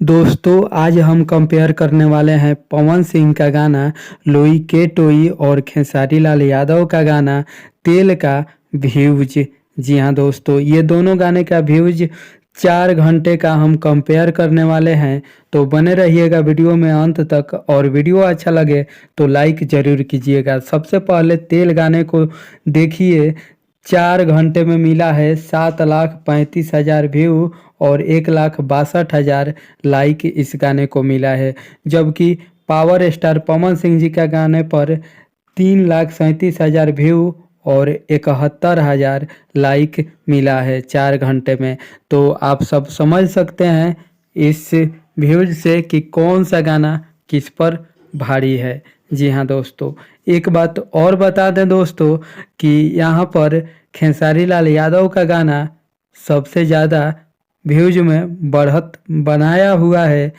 दोस्तों आज हम कंपेयर करने वाले हैं पवन सिंह का गाना लोई के टोई और खेसारी लाल यादव का गाना तेल का व्यूज। जी हाँ दोस्तों, ये दोनों गाने का व्यूज 4 घंटे का हम कंपेयर करने वाले हैं। तो बने रहिएगा वीडियो में अंत तक, और वीडियो अच्छा लगे तो लाइक जरूर कीजिएगा। सबसे पहले तेल गाने को देखिए, 4 घंटे में मिला है 7,35,000 व्यू और 1,62,000 लाइक इस गाने को मिला है। जबकि पावर स्टार पवन सिंह जी का गाने पर 3,37,000 व्यू और 71,000 लाइक मिला है 4 घंटे में। तो आप सब समझ सकते हैं इस व्यूज से कि कौन सा गाना किस पर भारी है। जी हाँ दोस्तों, एक बात और बता दें दोस्तों कि यहाँ पर खेसारी लाल यादव का गाना सबसे ज़्यादा व्यूज में बढ़त बनाया हुआ है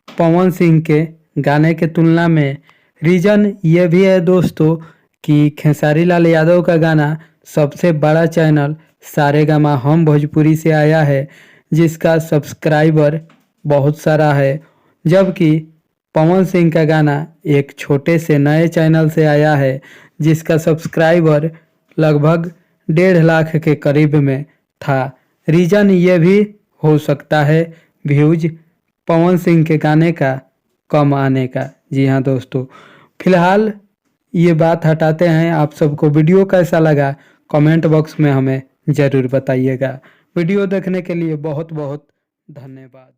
पवन सिंह के गाने के तुलना में। रीज़न ये भी है दोस्तों कि खेसारी लाल यादव का गाना सबसे बड़ा चैनल सारेगामा हम भोजपुरी से आया है, जिसका सब्सक्राइबर बहुत सारा है। जबकि पवन सिंह का गाना एक छोटे से नए चैनल से आया है, जिसका सब्सक्राइबर लगभग 1.5 लाख के करीब में था। रीज़न ये भी हो सकता है व्यूज पवन सिंह के गाने का कम आने का। जी हाँ दोस्तों, फिलहाल ये बात हटाते हैं। आप सबको वीडियो कैसा लगा कमेंट बॉक्स में हमें ज़रूर बताइएगा। वीडियो देखने के लिए बहुत बहुत धन्यवाद।